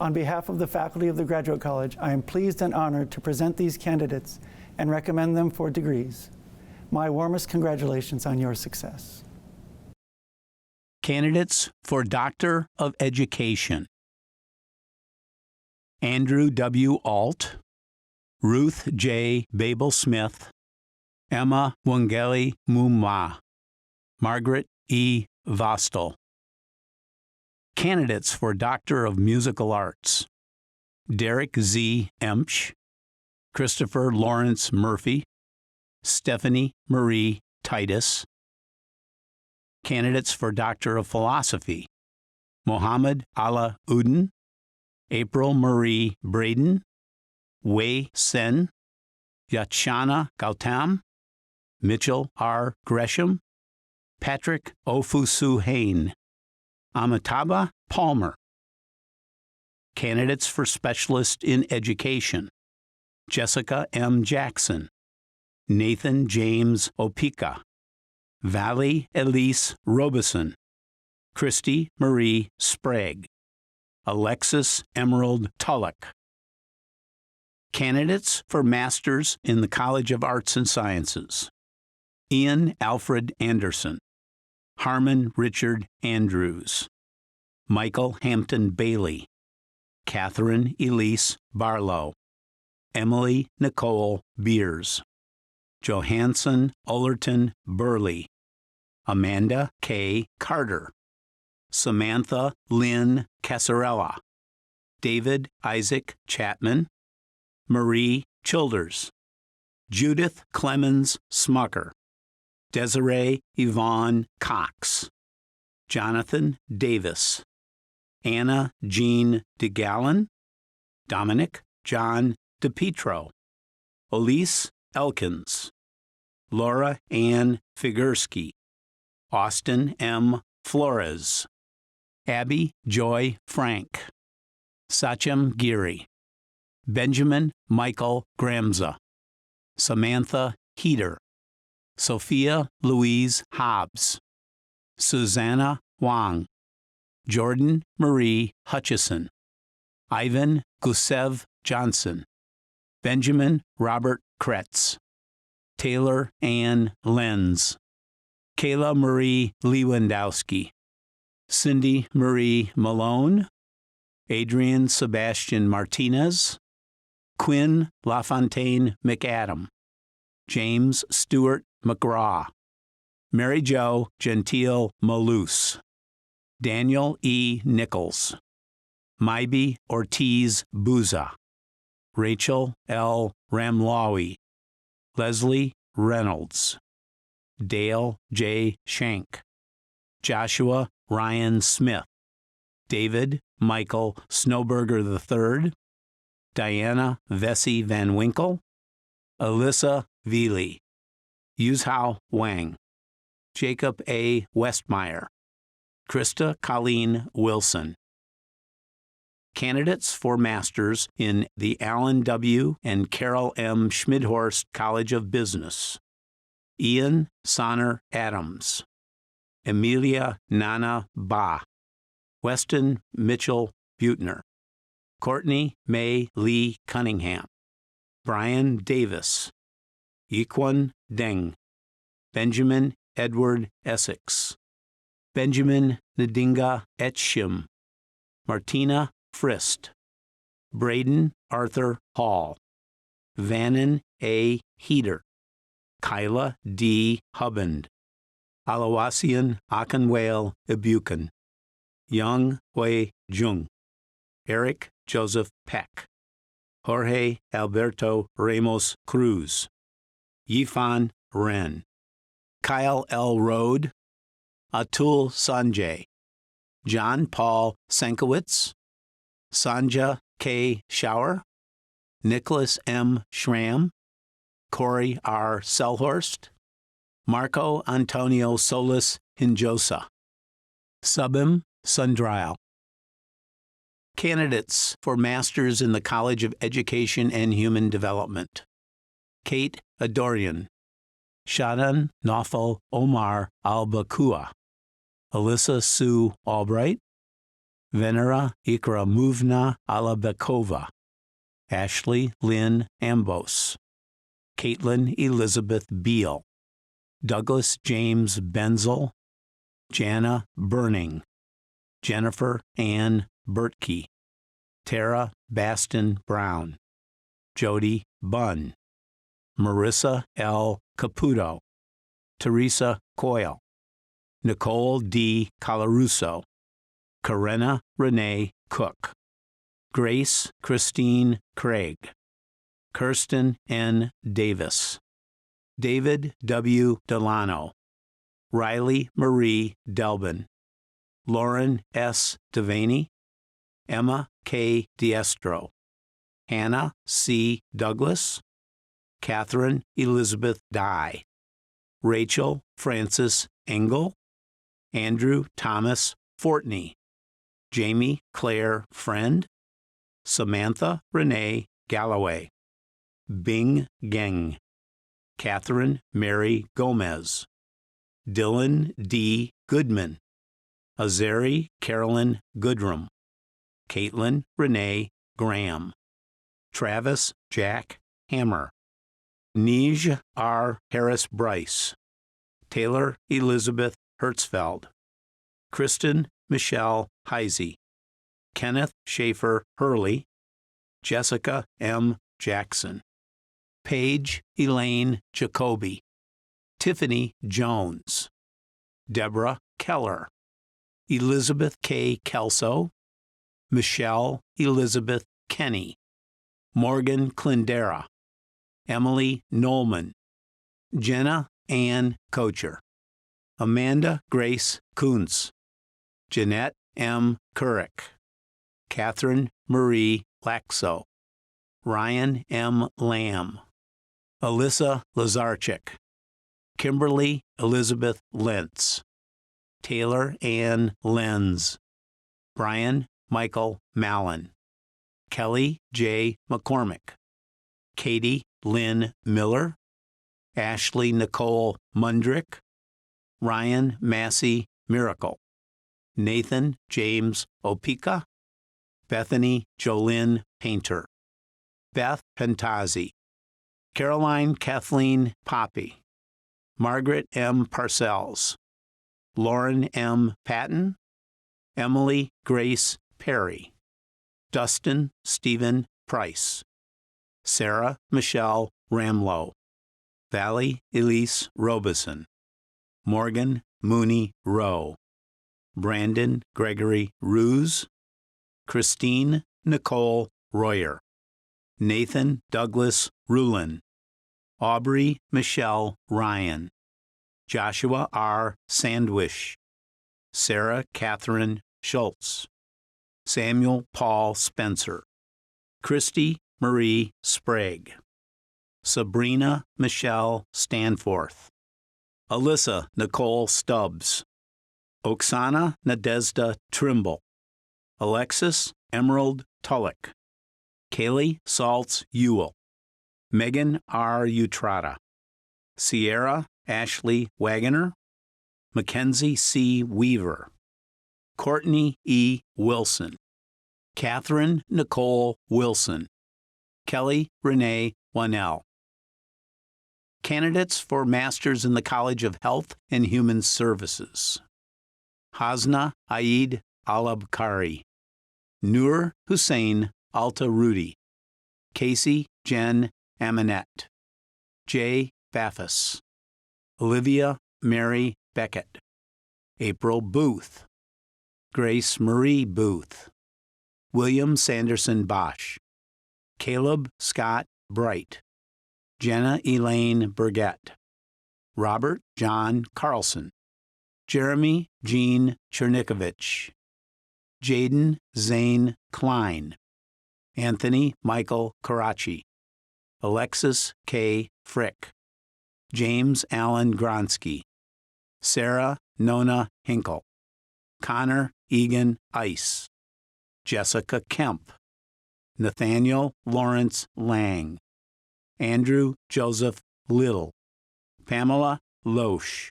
On behalf of the faculty of the Graduate College, I am pleased and honored to present these candidates and recommend them for degrees. My warmest congratulations on your success. Candidates for Doctor of Education: Andrew W. Alt, Ruth J. Babel-Smith, Emma Wangeli Mumwa, Margaret E. Vostel. Candidates for Doctor of Musical Arts: Derek Z. Emch, Christopher Lawrence Murphy, Stephanie Marie Titus. Candidates for Doctor of Philosophy: Mohammed Allah Udin, April Marie Braden, Wei Sen, Yachana Gautam, Mitchell R. Gresham, Patrick Ofusu Hain, Amitabha Palmer. Candidates for Specialist in Education: Jessica M. Jackson, Nathan James Opika, Valley Elise Robeson, Christy Marie Sprague, Alexis Emerald Tulloch. Candidates for Masters in the College of Arts and Sciences: Ian Alfred Anderson, Harmon Richard Andrews, Michael Hampton Bailey, Catherine Elise Barlow, Emily Nicole Beers, Johansson Ullerton Burley, Amanda K. Carter, Samantha Lynn Casarella, David Isaac Chapman, Marie Childers, Judith Clemens Smucker, Desiree Yvonne Cox, Jonathan Davis, Anna Jean DeGallen, Dominic John DePietro, Elise Elkins, Laura Ann Figursky, Austin M. Flores, Abby Joy Frank, Sachem Giri, Benjamin Michael Gramza, Samantha Heater, Sophia Louise Hobbs, Susanna Wang, Jordan Marie Hutchison, Ivan Gusev Johnson, Benjamin Robert Kretz, Taylor Ann Lenz, Kayla Marie Lewandowski, Cindy Marie Malone, Adrian Sebastian Martinez, Quinn LaFontaine McAdam, James Stewart McGraw, Mary Jo Gentile Malus, Daniel E. Nichols, Maibi Ortiz Buza, Rachel L. Ramlawi, Leslie Reynolds, Dale J. Shank, Joshua Ryan Smith, David Michael Snowberger III, Diana Vesey Van Winkle, Alyssa Veely, Yuzhao Wang, Jacob A. Westmeyer, Krista Colleen Wilson. Candidates for Masters in the Allen W. and Carol M. Schmidhorst College of Business: Ian Sonner Adams, Emilia Nana Ba, Weston Mitchell Butner, Courtney May Lee Cunningham, Brian Davis, Yiquan Deng, Benjamin Edward Essex, Benjamin Ndinga Etchim, Martina Frist, Braden Arthur Hall, Vannon A. Heater, Kyla D. Hubband, Alawasian Akinwale Ibukan, Young Hui Jung, Eric Joseph Peck, Jorge Alberto Ramos Cruz, Yifan Ren, Kyle L. Rode, Atul Sanjay, John Paul Senkowitz, Sanja K. Schauer, Nicholas M. Schramm, Corey R. Selhorst, Marco Antonio Solis Hinjosa, Subham Sundrail. Candidates for Masters in the College of Education and Human Development: Kate Adorian, Shadan Naufal Omar Al-Bakua, Alyssa Sue Albright, Venera Ikramovna Alabekova, Ashley Lynn Ambos, Caitlin Elizabeth Beal, Douglas James Benzel, Jana Burning, Jennifer Ann Bertkey, Tara Baston Brown, Jody Bunn, Marissa L. Caputo, Teresa Coyle, Nicole D. Colarusso, Corinna Renee Cook, Grace Christine Craig, Kirsten N. Davis, David W. Delano, Riley Marie Delbin, Lauren S. Devaney, Emma K. Diestro, Hannah C. Douglas, Catherine Elizabeth Dye, Rachel Francis Engel, Andrew Thomas Fortney, Jamie Claire Friend, Samantha Renee Galloway, Bing Geng, Catherine Mary Gomez, Dylan D. Goodman, Azari Carolyn Goodrum, Caitlin Renee Graham, Travis Jack Hammer, Nij R. Harris Bryce, Taylor Elizabeth Hertzfeld, Kristen Michelle Heisey, Kenneth Schaefer Hurley, Jessica M. Jackson, Paige Elaine Jacoby, Tiffany Jones, Deborah Keller, Elizabeth K. Kelso, Michelle Elizabeth Kenny, Morgan Clindera, Emily Nolman, Jenna Ann Kocher, Amanda Grace Kuntz, Jeanette M. Couric, Catherine Marie Laxo, Ryan M. Lamb, Alyssa Lazarchik, Kimberly Elizabeth Lentz, Taylor Ann Lenz, Brian Michael Mallon, Kelly J. McCormick, Katie Lynn Miller, Ashley Nicole Mundrick, Ryan Massey Miracle, Nathan James Opika, Bethany Jolynn Painter, Beth Pentazzi, Caroline Kathleen Poppy, Margaret M. Parcells, Lauren M. Patton, Emily Grace Perry, Dustin Stephen Price, Sarah Michelle Ramlow, Valley Elise Robeson, Morgan Mooney Rowe, Brandon Gregory Ruse, Christine Nicole Royer, Nathan Douglas Rulin, Aubrey Michelle Ryan, Joshua R. Sandwish, Sarah Catherine Schultz, Samuel Paul Spencer, Christy Marie Sprague, Sabrina Michelle Stanforth, Alyssa Nicole Stubbs, Oksana Nadezhda Trimble, Alexis Emerald Tulloch, Kaylee Saltz Ewell, Megan R. Utrata, Sierra Ashley Wagoner, Mackenzie C. Weaver, Courtney E. Wilson, Catherine Nicole Wilson, Kelly Renee Wanell. Candidates for Masters in the College of Health and Human Services: Hasna Aid Alabkari, Nur Hussein Alta Rudy, Casey Jen Aminette, Jay Baffis, Olivia Mary Beckett, April Booth, Grace Marie Booth, William Sanderson Bosch, Caleb Scott Bright, Jenna Elaine Burgett, Robert John Carlson, Jeremy Jean Chernikovich, Jaden Zane Klein, Anthony Michael Karachi, Alexis K. Frick, James Allen Gronsky, Sarah Nona Hinkle, Connor Egan Ice, Jessica Kemp, Nathaniel Lawrence Lang, Andrew Joseph Little, Pamela Loesch,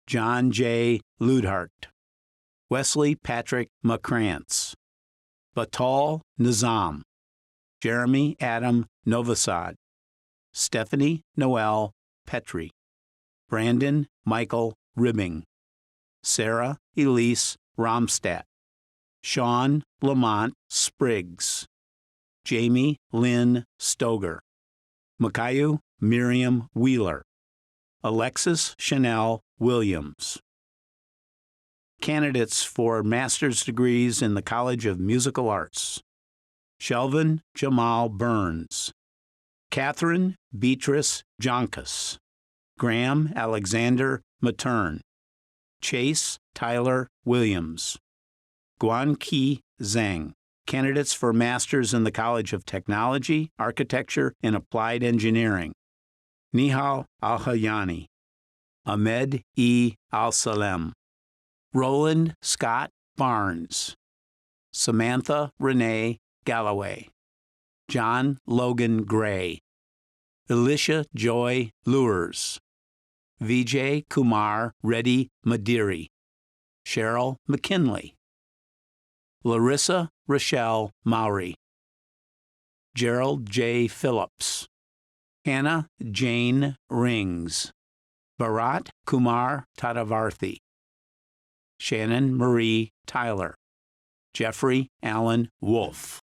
John J. Ludhart, Wesley Patrick McCrance, Batal Nizam, Jeremy Adam Novosad, Stephanie Noel Petrie, Brandon Michael Ribbing, Sarah Elise Romstadt, Sean Lamont Spriggs, Jamie Lynn Stoger, Makayu Miriam Wheeler, Alexis Chanel Williams. Candidates for master's degrees in the College of Musical Arts: Shelvin Jamal Burns, Catherine Beatrice Jonkus, Graham Alexander Matern, Chase Tyler Williams, Guanqi Zhang. Candidates for masters in the College of Technology, Architecture, and Applied Engineering: Nihal Al-Hayani, Ahmed E. Al-Salem, Roland Scott Barnes, Samantha Renee Galloway, John Logan Gray, Alicia Joy Lures, Vijay Kumar Reddy Madiri, Cheryl McKinley, Larissa Rochelle Mowry, Gerald J. Phillips, Hannah Jane Rings, Bharat Kumar Tadavarthi, Shannon Marie Tyler, Jeffrey Allen Wolf.